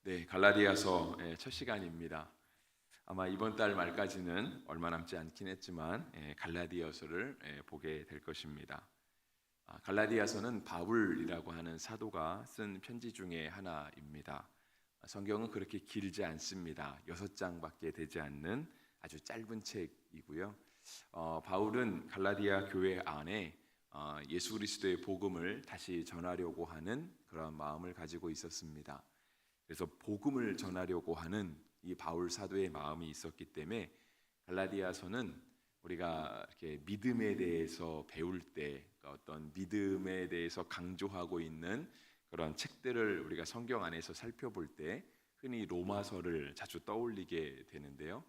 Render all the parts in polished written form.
네, 갈라디아서 첫 시간입니다. 아마 이번 달 말까지는 얼마 남지 않긴 했지만 갈라디아서를 보게 될 것입니다. 갈라디아서는 바울이라고 하는 사도가 쓴 편지 중에 하나입니다. 성경은 그렇게 길지 않습니다. 6장밖에 되지 않는 아주 짧은 책이고요. 바울은 갈라디아 교회 안에 예수 그리스도의 복음을 다시 전하려고 하는 그런 마음을 가지고 있었습니다. 그래서 복음을 전하려고 하는 이 바울 사도의 마음이 있었기 때문에 갈라디아서는 우리가 이렇게 믿음에 대해서 배울 때 어떤 믿음에 대해서 강조하고 있는 그런 책들을 우리가 성경 안에서 살펴볼 때 흔히 로마서를 자주 떠올리게 되는데요.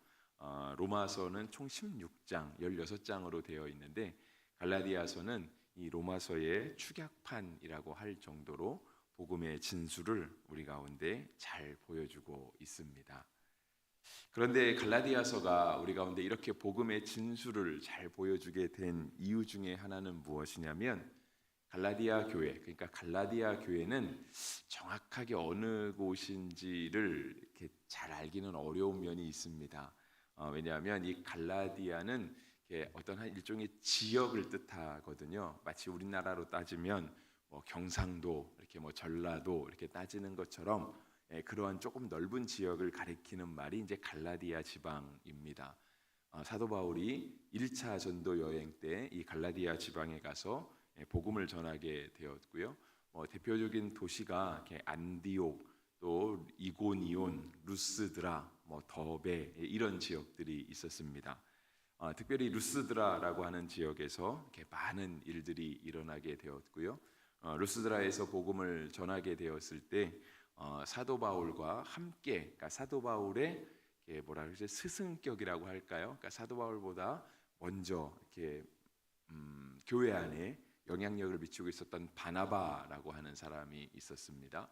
로마서는 총 16장, 16장으로 되어 있는데 갈라디아서는 이 로마서의 축약판이라고 할 정도로 복음의 진수를 우리 가운데 잘 보여주고 있습니다. 그런데 갈라디아서가 우리 가운데 이렇게 복음의 진수를 잘 보여주게 된 이유 중에 하나는 무엇이냐면 갈라디아 교회, 그러니까 갈라디아 교회는 정확하게 어느 곳인지를 이렇게 잘 알기는 어려운 면이 있습니다. 왜냐하면 이 갈라디아는 어떤 한 일종의 지역을 뜻하거든요. 마치 우리나라로 따지면 경상도, 이렇게 전라도 이렇게 따지는 것처럼 그러한 조금 넓은 지역을 가리키는 말이 이제 갈라디아 지방입니다. 사도 바울이 1차 전도 여행 때 이 갈라디아 지방에 가서 복음을 전하게 되었고요. 대표적인 도시가 안디옥, 또 이고니온, 루스드라, 더베 이런 지역들이 있었습니다. 특별히 루스드라라고 하는 지역에서 이렇게 많은 일들이 일어나게 되었고요. 루스드라에서 복음을 전하게 되었을 때 사도 바울과 함께, 그러니까 사도 바울의 뭐라 그러지, 스승격이라고 할까요? 그러니까 사도 바울보다 먼저 이렇게 교회 안에 영향력을 미치고 있었던 바나바라고 하는 사람이 있었습니다.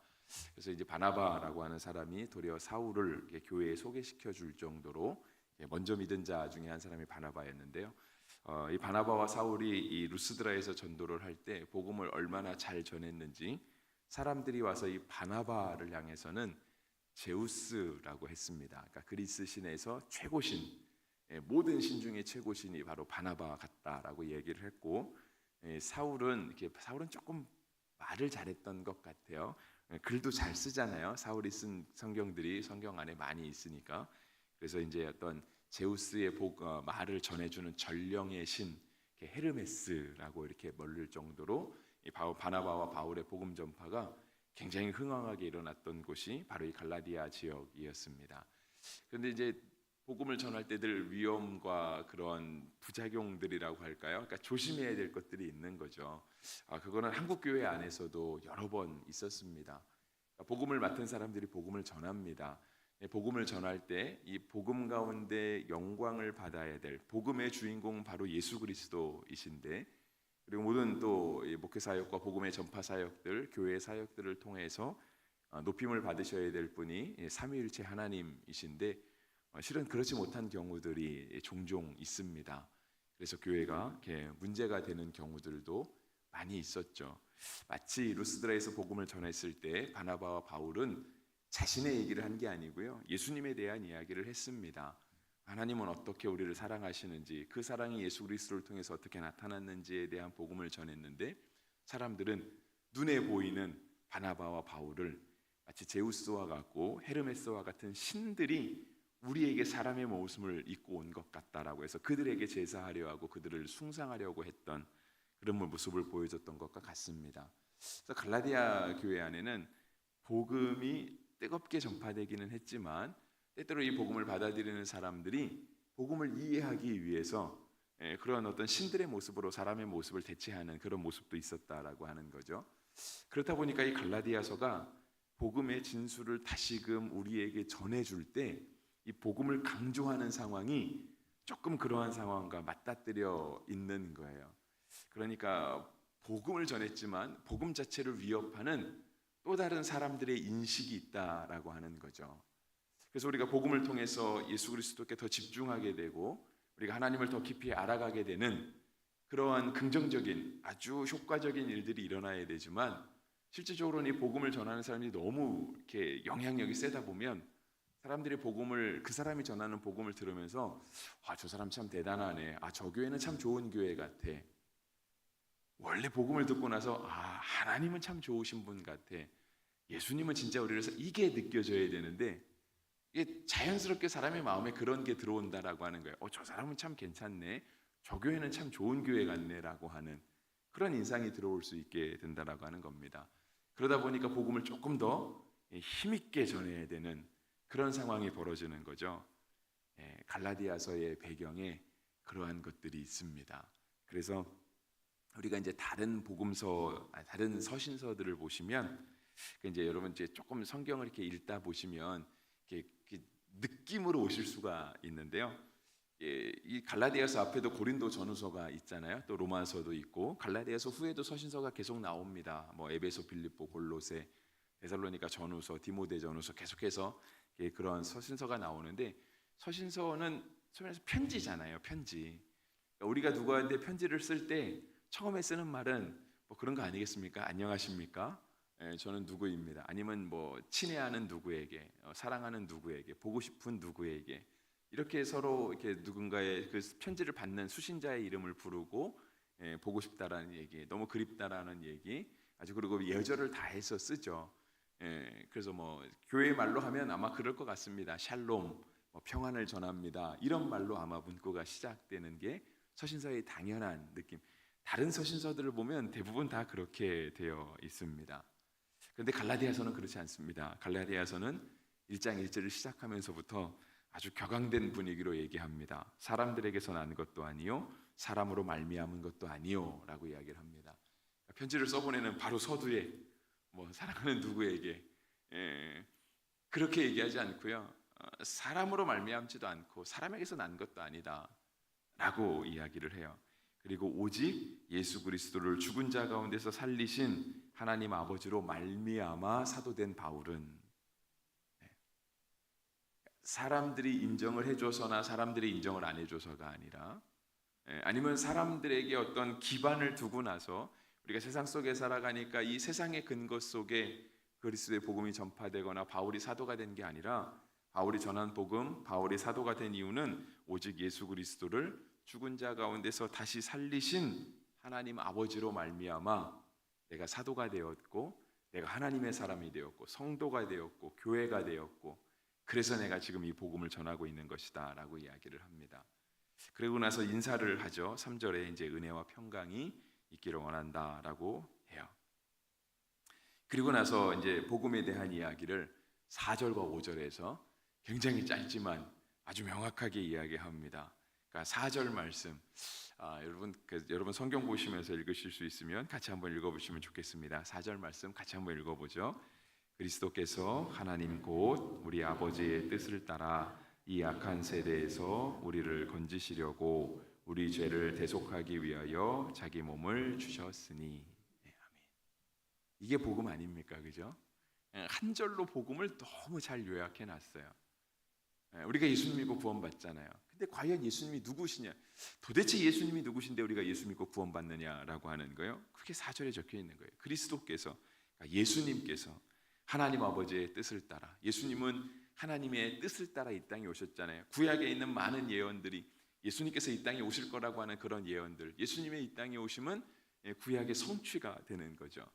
그래서 이제 바나바라고 하는 사람이 도리어 사울을 교회에 소개시켜 줄 정도로 먼저 믿은 자 중에 한 사람이 바나바였는데요. 이 바나바와 사울이 이 루스드라에서 전도를 할 때 복음을 얼마나 잘 전했는지 사람들이 와서 이 바나바를 향해서는 제우스라고 했습니다. 그러니까 그리스 신에서 최고신, 모든 신 중에 최고신이 바로 바나바 같다라고 얘기를 했고, 사울은 조금 말을 잘했던 것 같아요. 글도 잘 쓰잖아요. 사울이 쓴 성경들이 성경 안에 많이 있으니까. 그래서 이제 어떤 제우스의 말을 전해주는 전령의 신 헤르메스라고 이렇게 멀릴 정도로 바나바와 바울의 복음 전파가 굉장히 흥황하게 일어났던 곳이 바로 이 갈라디아 지역이었습니다. 그런데 이제 복음을 전할 때 늘 위험과 그런 부작용들이라고 할까요? 그러니까 조심해야 될 것들이 있는 거죠. 그거는 한국 교회 안에서도 여러 번 있었습니다. 복음을 맡은 사람들이 복음을 전합니다. 복음을 전할 때 이 복음 가운데 영광을 받아야 될 복음의 주인공은 바로 예수 그리스도이신데, 그리고 모든 또 목회 사역과 복음의 전파 사역들, 교회 사역들을 통해서 높임을 받으셔야 될 분이 삼위일체 하나님이신데, 실은 그렇지 못한 경우들이 종종 있습니다. 그래서 교회가 문제가 되는 경우들도 많이 있었죠. 마치 루스드라에서 복음을 전했을 때 바나바와 바울은 자신의 얘기를 한 게 아니고요, 예수님에 대한 이야기를 했습니다. 하나님은 어떻게 우리를 사랑하시는지, 그 사랑이 예수 그리스도를 통해서 어떻게 나타났는지에 대한 복음을 전했는데, 사람들은 눈에 보이는 바나바와 바울을 마치 제우스와 같고 헤르메스와 같은 신들이 우리에게 사람의 모습을 입고 온 것 같다라고 해서 그들에게 제사하려 하고 그들을 숭상하려고 했던 그런 모습을 보여줬던 것과 같습니다. 그래서 갈라디아 교회 안에는 복음이 뜨겁게 전파되기는 했지만 때때로 이 복음을 받아들이는 사람들이 복음을 이해하기 위해서 그런 어떤 신들의 모습으로 사람의 모습을 대체하는 그런 모습도 있었다라고 하는 거죠. 그렇다 보니까 이 갈라디아서가 복음의 진수를 다시금 우리에게 전해줄 때 이 복음을 강조하는 상황이 조금 그러한 상황과 맞닥뜨려 있는 거예요. 그러니까 복음을 전했지만 복음 자체를 위협하는 또 다른 사람들의 인식이 있다라고 하는 거죠. 그래서 우리가 복음을 통해서 예수 그리스도께 더 집중하게 되고 우리가 하나님을 더 깊이 알아가게 되는 그러한 긍정적인 아주 효과적인 일들이 일어나야 되지만, 실질적으로는 이 복음을 전하는 사람이 너무 이렇게 영향력이 세다 보면 사람들이 복음을 그 사람이 전하는 복음을 들으면서 저 사람 참 대단하네. 저 교회는 참 좋은 교회 같아. 원래 복음을 듣고 나서 하나님은 참 좋으신 분 같아. 예수님은 진짜 우리를 이게 느껴져야 되는데 이게 자연스럽게 사람의 마음에 그런 게 들어온다라고 하는 거예요. 저 사람은 참 괜찮네. 저 교회는 참 좋은 교회 같네라고 하는 그런 인상이 들어올 수 있게 된다라고 하는 겁니다. 그러다 보니까 복음을 조금 더 힘있게 전해야 되는 그런 상황이 벌어지는 거죠. 갈라디아서의 배경에 그러한 것들이 있습니다. 그래서 우리가 이제 다른 복음서, 다른 서신서들을 보시면 이제 여러분 이제 조금 성경을 이렇게 읽다 보시면 이렇게 느낌으로 오실 수가 있는데요. 이 갈라디아서 앞에도 고린도 전후서가 있잖아요. 또 로마서도 있고 갈라디아서 후에도 서신서가 계속 나옵니다. 뭐 에베소, 빌립보, 골로새, 데살로니가 전후서, 디모데 전후서 계속해서 그런 서신서가 나오는데 서신서는 소위해서 편지잖아요. 편지. 그러니까 우리가 누구한테 편지를 쓸 때 처음에 쓰는 말은 뭐 그런 거 아니겠습니까? 안녕하십니까? 저는 누구입니다. 아니면 뭐 친애하는 누구에게, 사랑하는 누구에게, 보고 싶은 누구에게 이렇게 서로 이렇게 누군가의 그 편지를 받는 수신자의 이름을 부르고 보고 싶다라는 얘기, 너무 그립다라는 얘기, 아주 그리고 예절을 다해서 쓰죠. 그래서 뭐 교회 말로 하면 아마 그럴 것 같습니다. 샬롬, 뭐 평안을 전합니다. 이런 말로 아마 문구가 시작되는 게 서신서의 당연한 느낌. 다른 서신서들을 보면 대부분 다 그렇게 되어 있습니다. 그런데 갈라디아서는 그렇지 않습니다. 갈라디아서는 1장 1절을 시작하면서부터 아주 격앙된 분위기로 얘기합니다. 사람들에게서 난 것도 아니요 사람으로 말미암은 것도 아니요 라고 이야기를 합니다. 편지를 써보내는 바로 서두에 뭐 사랑하는 누구에게 그렇게 얘기하지 않고요. 사람으로 말미암지도 않고 사람에게서 난 것도 아니다 라고 이야기를 해요. 그리고 오직 예수 그리스도를 죽은 자 가운데서 살리신 하나님 아버지로 말미암아 사도된 바울은 사람들이 인정을 해줘서나 사람들이 인정을 안 해줘서가 아니라 아니면 사람들에게 어떤 기반을 두고 나서 우리가 세상 속에 살아가니까 이 세상의 근거 속에 그리스도의 복음이 전파되거나 바울이 사도가 된 게 아니라 바울이 전한 복음, 바울이 사도가 된 이유는 오직 예수 그리스도를 죽은 자 가운데서 다시 살리신 하나님 아버지로 말미암아 내가 사도가 되었고 내가 하나님의 사람이 되었고 성도가 되었고 교회가 되었고 그래서 내가 지금 이 복음을 전하고 있는 것이다 라고 이야기를 합니다. 그리고 나서 인사를 하죠. 3절에 이제 은혜와 평강이 있기를 원한다 라고 해요. 그리고 나서 이제 복음에 대한 이야기를 4절과 5절에서 굉장히 짧지만 아주 명확하게 이야기합니다. 그러니까 4절 말씀 여러분 성경 보시면서 읽으실 수 있으면 같이 한번 읽어보시면 좋겠습니다. 4절 말씀 같이 한번 읽어보죠. 그리스도께서 하나님 곧 우리 아버지의 뜻을 따라 이 악한 세대에서 우리를 건지시려고 우리 죄를 대속하기 위하여 자기 몸을 주셨으니. 아멘. 이게 복음 아닙니까? 그죠? 한 절로 복음을 너무 잘 요약해 놨어요. 우리가 예수님 믿고 구원받잖아요. 근데 과연 예수님이 누구시냐? 도대체 예수님이 누구신데 우리가 예수 믿고 구원받느냐라고 하는 거예요. 그게 4절에 적혀 있는 거예요. 그리스도께서, 그러니까 예수님께서 하나님 아버지의 뜻을 따라, 예수님은 하나님의 뜻을 따라 이 땅에 오셨잖아요. 구약에 있는 많은 예언들이 예수님께서 이 땅에 오실 거라고 하는 그런 예언들, 예수님의 이 땅에 오심은 구약의 성취가 되는 거죠.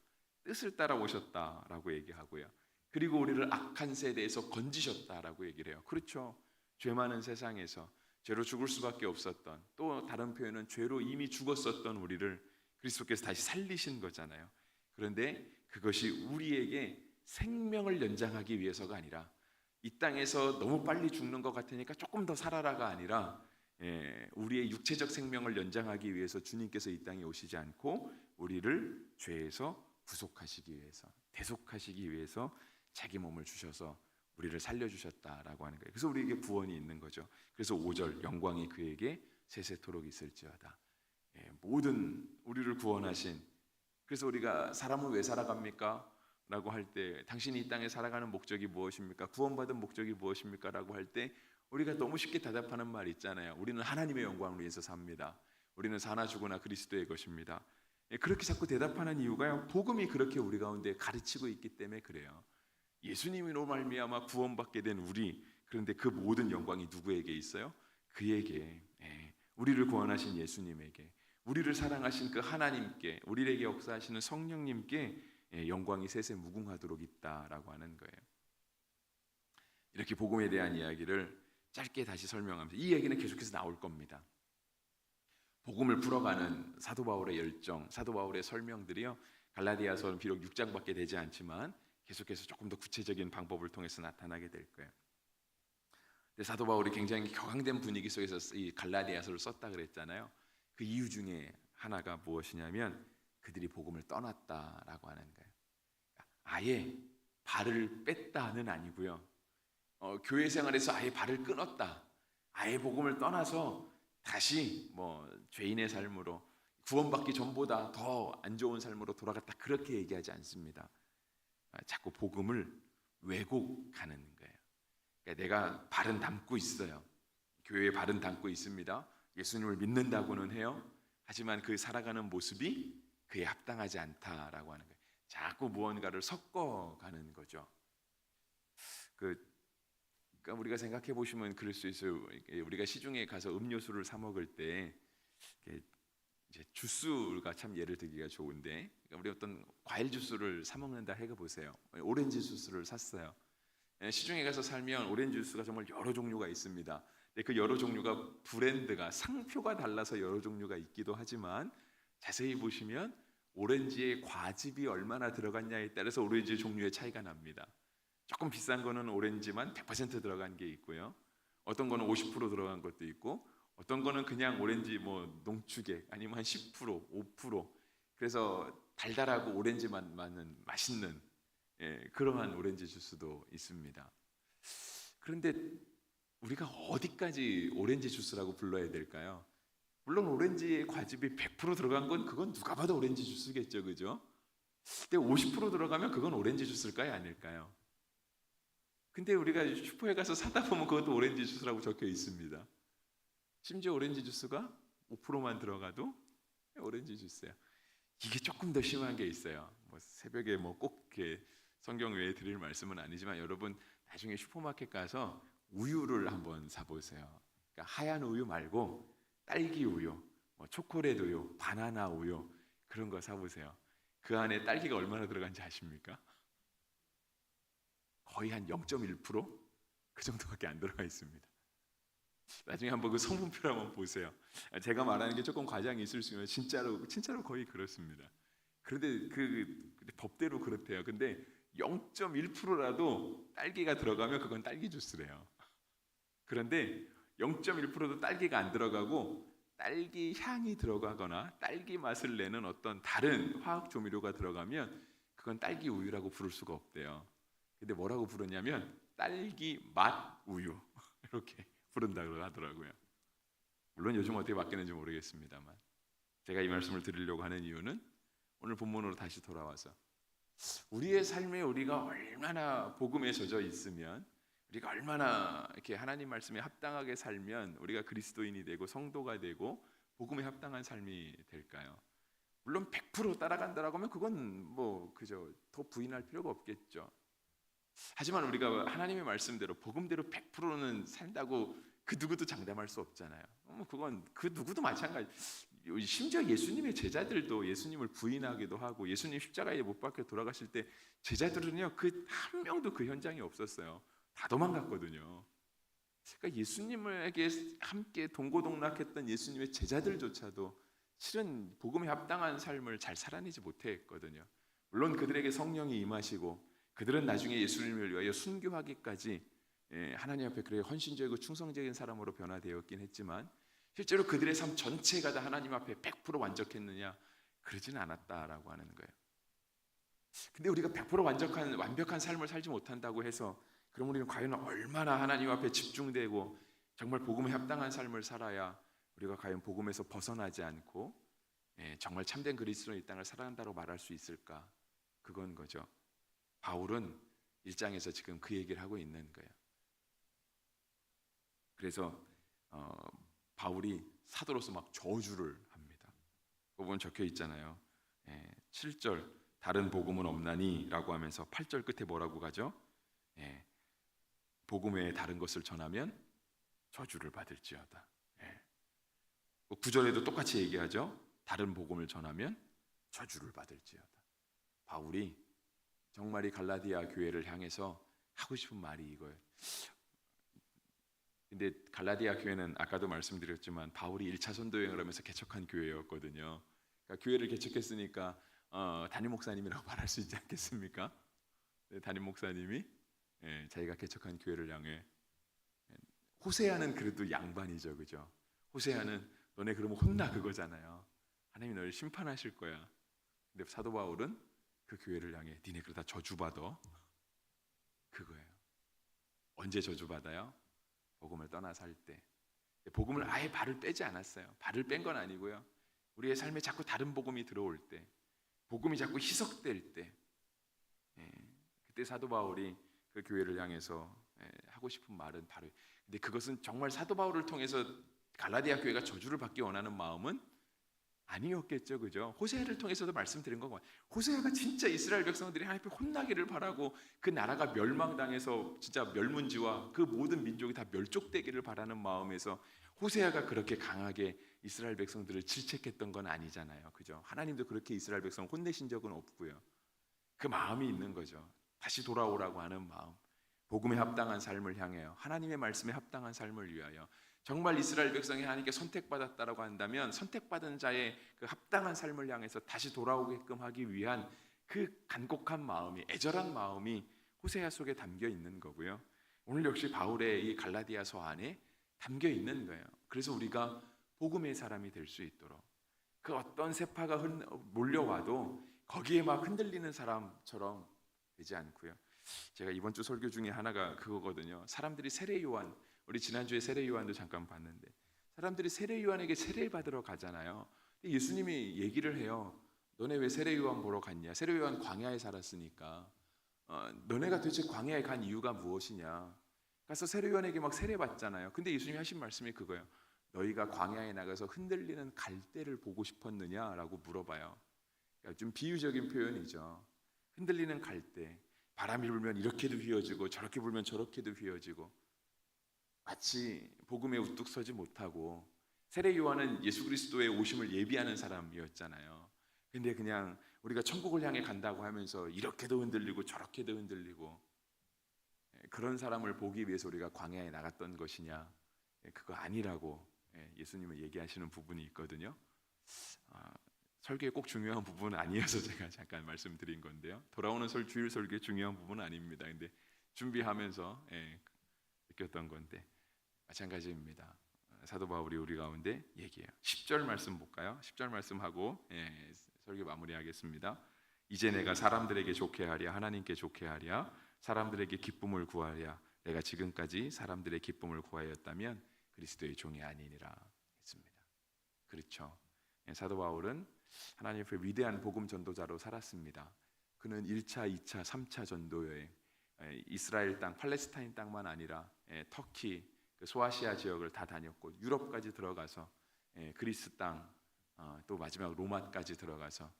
뜻을 따라 오셨다라고 얘기하고요. 그리고 우리를 악한 세대에서 건지셨다라고 얘기를 해요. 그렇죠. 죄 많은 세상에서 죄로 죽을 수밖에 없었던, 또 다른 표현은 죄로 이미 죽었었던 우리를 그리스도께서 다시 살리신 거잖아요. 그런데 그것이 우리에게 생명을 연장하기 위해서가 아니라 이 땅에서 너무 빨리 죽는 것 같으니까 조금 더 살아라가 아니라 우리의 육체적 생명을 연장하기 위해서 주님께서 이 땅에 오시지 않고 우리를 죄에서 구속하시기 위해서, 대속하시기 위해서 자기 몸을 주셔서 우리를 살려주셨다라고 하는 거예요. 그래서 우리에게 구원이 있는 거죠. 그래서 5절 영광이 그에게 세세토록 있을지어다. 모든 우리를 구원하신, 그래서 우리가 사람은 왜 살아갑니까? 라고 할 때 당신이 이 땅에 살아가는 목적이 무엇입니까? 구원받은 목적이 무엇입니까? 라고 할 때 우리가 너무 쉽게 대답하는 말 있잖아요. 우리는 하나님의 영광을 위해서 삽니다. 우리는 사나 죽으나 그리스도의 것입니다. 그렇게 자꾸 대답하는 이유가 복음이 그렇게 우리 가운데 가르치고 있기 때문에 그래요. 예수님으로 말미암아 구원받게 된 우리, 그런데 그 모든 영광이 누구에게 있어요? 그에게, 우리를 구원하신 예수님에게, 우리를 사랑하신 그 하나님께, 우리에게 역사하시는 성령님께 영광이 세세 무궁하도록 있다라고 하는 거예요. 이렇게 복음에 대한 이야기를 짧게 다시 설명하면서, 이 얘기는 계속해서 나올 겁니다. 복음을 풀어가는 사도 바울의 열정, 사도 바울의 설명들이요, 갈라디아서는 비록 6장밖에 되지 않지만 계속해서 조금 더 구체적인 방법을 통해서 나타나게 될 거예요. 근데 사도 바울이 굉장히 격앙된 분위기 속에서 이 갈라디아서를 썼다 그랬잖아요. 그 이유 중에 하나가 무엇이냐면 그들이 복음을 떠났다라고 하는 거예요. 아예 발을 뺐다는 아니고요. 교회 생활에서 아예 발을 끊었다. 아예 복음을 떠나서 다시 죄인의 삶으로, 구원받기 전보다 더 안 좋은 삶으로 돌아갔다, 그렇게 얘기하지 않습니다. 자꾸 복음을 왜곡하는 거예요. 그러니까 내가 발은 담고 있어요. 교회에 발은 담고 있습니다. 예수님을 믿는다고는 해요. 하지만 그 살아가는 모습이 그에 합당하지 않다라고 하는 거예요. 자꾸 무언가를 섞어가는 거죠. 그러니까 우리가 생각해 보시면 그럴 수 있어요. 우리가 시중에 가서 음료수를 사 먹을 때 이제 주스가 참 예를 들기가 좋은데, 그러니까 우리 어떤 과일 주스를 사 먹는다 해 보세요. 오렌지 주스를 샀어요. 시중에 가서 살면 오렌지 주스가 정말 여러 종류가 있습니다. 그 여러 종류가 브랜드가, 상표가 달라서 여러 종류가 있기도 하지만 자세히 보시면 오렌지의 과즙이 얼마나 들어갔냐에 따라서 오렌지 종류의 차이가 납니다. 조금 비싼 거는 오렌지만 100% 들어간 게 있고요. 어떤 거는 50% 들어간 것도 있고, 어떤 거는 그냥 오렌지 농축액 아니면 한 10%, 5%, 그래서 달달하고 오렌지만 많은 맛있는 그러한 오렌지 주스도 있습니다. 그런데 우리가 어디까지 오렌지 주스라고 불러야 될까요? 물론 오렌지의 과즙이 100% 들어간 건 그건 누가 봐도 오렌지 주스겠죠, 그죠? 근데 50% 들어가면 그건 오렌지 주스일까요, 아닐까요? 근데 우리가 슈퍼에 가서 사다 보면 그것도 오렌지 주스라고 적혀 있습니다. 심지어 오렌지 주스가 5%만 들어가도 오렌지 주스예요. 이게 조금 더 심한 게 있어요. 새벽에 꼭 이렇게 성경 외에 드릴 말씀은 아니지만, 여러분 나중에 슈퍼마켓 가서 우유를 한번 사보세요. 그러니까 하얀 우유 말고 딸기 우유, 초콜릿 우유, 바나나 우유, 그런 거 사보세요. 그 안에 딸기가 얼마나 들어간지 아십니까? 거의 한 0.1%? 그 정도밖에 안 들어가 있습니다. 나중에 한번 그 성분표를 한번 보세요. 제가 말하는 게 조금 과장이 있을 수 있지만 진짜로 거의 그렇습니다. 그런데 그 법대로 그렇대요. 근데 0.1%라도 딸기가 들어가면 그건 딸기 주스래요. 그런데 0.1%도 딸기가 안 들어가고 딸기 향이 들어가거나 딸기 맛을 내는 어떤 다른 화학 조미료가 들어가면 그건 딸기 우유라고 부를 수가 없대요. 근데 뭐라고 부르냐면 딸기 맛 우유 이렇게 부른다고 하더라고요. 물론 요즘 어떻게 바뀌는지 모르겠습니다만, 제가 이 말씀을 드리려고 하는 이유는 오늘 본문으로 다시 돌아와서 우리의 삶에 우리가 얼마나 복음에 젖어 있으면, 우리가 얼마나 이렇게 하나님 말씀에 합당하게 살면 우리가 그리스도인이 되고 성도가 되고 복음에 합당한 삶이 될까요? 물론 100% 따라간다라고 하면 그건 그저 더 부인할 필요가 없겠죠. 하지만 우리가 하나님의 말씀대로 복음대로 100%는 산다고 그 누구도 장담할 수 없잖아요. 그건 그 누구도 마찬가지. 심지어 예수님의 제자들도 예수님을 부인하기도 하고, 예수님 십자가에 못 박혀 돌아가실 때 제자들은요, 그 한 명도 그 현장에 없었어요. 다 도망갔거든요. 그러니까 예수님에게 함께 동고동락했던 예수님의 제자들조차도 실은 복음에 합당한 삶을 잘 살아내지 못했거든요. 물론 그들에게 성령이 임하시고 그들은 나중에 예수님을 위하여 순교하기까지 하나님 앞에 그렇게 헌신적이고 충성적인 사람으로 변화되었긴 했지만, 실제로 그들의 삶 전체가 다 하나님 앞에 100% 완벽했느냐? 그러지는 않았다라고 하는 거예요. 근데 우리가 100% 완벽한 삶을 살지 못한다고 해서 그럼 우리는 과연 얼마나 하나님 앞에 집중되고 정말 복음에 합당한 삶을 살아야 우리가 과연 복음에서 벗어나지 않고 정말 참된 그리스도인 이 땅을 살아간다고 말할 수 있을까? 그건 거죠. 바울은 1장에서 지금 그 얘기를 하고 있는 거예요. 그래서 바울이 사도로서 막 저주를 합니다. 그거 보면 적혀 있잖아요. 7절 다른 복음은 없나니라고 하면서 8절 끝에 뭐라고 가죠? 복음 외에 다른 것을 전하면 저주를 받을지어다. 9절에도 똑같이 얘기하죠. 다른 복음을 전하면 저주를 받을지어다. 바울이 정말 이 갈라디아 교회를 향해서 하고 싶은 말이 이거예요. 근데 갈라디아 교회는 아까도 말씀드렸지만 바울이 1차 선도 여행을 하면서 개척한 교회였거든요. 그러니까 교회를 개척했으니까 담임 목사님이라고 말할 수 있지 않겠습니까? 담임 목사님이 자기가 개척한 교회를 향해, 호세아는 그래도 양반이죠, 그죠? 호세아는 너네 그러면 혼나 그거잖아요. 하나님이 너를 심판하실 거야. 근데 사도 바울은 그 교회를 향해 니네 그러다 저주받아, 그거예요. 언제 저주받아요? 복음을 떠나서 할 때. 복음을 아예 발을 빼지 않았어요. 발을 뺀 건 아니고요. 우리의 삶에 자꾸 다른 복음이 들어올 때, 복음이 자꾸 희석될 때, 그때 사도 바울이 그 교회를 향해서 하고 싶은 말은 바로, 근데 그것은 정말 사도 바울을 통해서 갈라디아 교회가 저주를 받기 원하는 마음은 아니었겠죠, 그죠? 호세아를 통해서도 말씀드린 거고, 호세아가 진짜 이스라엘 백성들이 하나님 앞에 혼나기를 바라고 그 나라가 멸망당해서 진짜 멸문지와 그 모든 민족이 다 멸족되기를 바라는 마음에서 호세아가 그렇게 강하게 이스라엘 백성들을 질책했던 건 아니잖아요, 그죠? 하나님도 그렇게 이스라엘 백성 혼내신 적은 없고요. 그 마음이 있는 거죠. 다시 돌아오라고 하는 마음, 복음에 합당한 삶을 향해요. 하나님의 말씀에 합당한 삶을 위하여. 정말 이스라엘 백성이 하나님께 선택받았다라고 한다면 선택받은 자의 그 합당한 삶을 향해서 다시 돌아오게끔 하기 위한 그 간곡한 마음이, 애절한 마음이 호세아 속에 담겨 있는 거고요. 오늘 역시 바울의 이 갈라디아서 안에 담겨 있는 거예요. 그래서 우리가 복음의 사람이 될 수 있도록, 그 어떤 세파가 몰려와도 거기에 막 흔들리는 사람처럼 되지 않고요. 제가 이번 주 설교 중에 하나가 그거거든요. 사람들이 세례 요한, 우리 지난주에 세례 요한도 잠깐 봤는데, 사람들이 세례 요한에게 세례 받으러 가잖아요. 예수님이 얘기를 해요. 너네 왜 세례 요한 보러 갔냐? 세례 요한 광야에 살았으니까. 너네가 도대체 광야에 간 이유가 무엇이냐? 가서 세례 요한에게 막 세례 받잖아요. 근데 예수님이 하신 말씀이 그거예요. 너희가 광야에 나가서 흔들리는 갈대를 보고 싶었느냐라고 물어봐요. 그러니까 좀 비유적인 표현이죠. 흔들리는 갈대, 바람이 불면 이렇게도 휘어지고 저렇게 불면 저렇게도 휘어지고, 마치 복음에 우뚝 서지 못하고, 세례 요한은 예수 그리스도의 오심을 예비하는 사람이었잖아요. 근데 그냥 우리가 천국을 향해 간다고 하면서 이렇게도 흔들리고 저렇게도 흔들리고, 그런 사람을 보기 위해서 우리가 광야에 나갔던 것이냐? 그거 아니라고 예수님은 얘기하시는 부분이 있거든요. 설교에 꼭 중요한 부분은 아니어서 제가 잠깐 말씀드린 건데요. 돌아오는 주일 설교의 중요한 부분은 아닙니다. 근데 준비하면서 느꼈던 건데 마찬가지입니다. 사도 바울이 우리 가운데 얘기해요. 10절 말씀 볼까요? 10절 말씀하고 설교 마무리하겠습니다. 이제 내가 사람들에게 좋게 하랴 하나님께 좋게 하랴 사람들에게 기쁨을 구하랴 내가 지금까지 사람들의 기쁨을 구하였다면 그리스도의 종이 아니니라 했습니다. 그렇죠. 사도 바울은 하나님 앞에 위대한 복음 전도자로 살았습니다. 그는 1차, 2차, 3차 전도 여행, 이스라엘 땅, 팔레스타인 땅만 아니라 터키, 소아시아 지역을 다 다녔고 유럽까지 들어가서 그리스 땅, 또 마지막 로마까지 들어가서,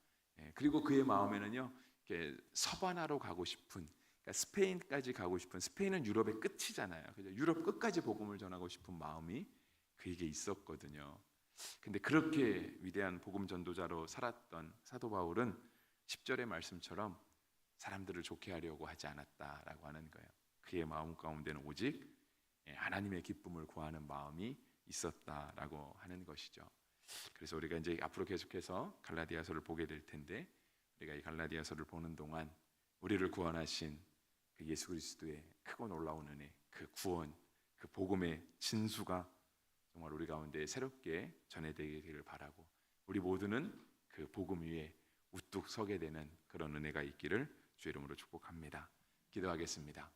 그리고 그의 마음에는요 서바나로 가고 싶은, 그러니까 스페인까지 가고 싶은, 스페인은 유럽의 끝이잖아요. 그죠? 유럽 끝까지 복음을 전하고 싶은 마음이 그에게 있었거든요. 근데 그렇게 위대한 복음 전도자로 살았던 사도 바울은 10절의 말씀처럼 사람들을 좋게 하려고 하지 않았다라고 하는 거예요. 그의 마음 가운데는 오직 하나님의 기쁨을 구하는 마음이 있었다라고 하는 것이죠. 그래서 우리가 이제 앞으로 계속해서 갈라디아서를 보게 될 텐데, 우리가 이 갈라디아서를 보는 동안 우리를 구원하신 그 예수 그리스도의 크고 놀라운 은혜, 그 구원, 그 복음의 진수가 정말 우리 가운데 새롭게 전해되기를 바라고, 우리 모두는 그 복음 위에 우뚝 서게 되는 그런 은혜가 있기를 주의 이름으로 축복합니다. 기도하겠습니다.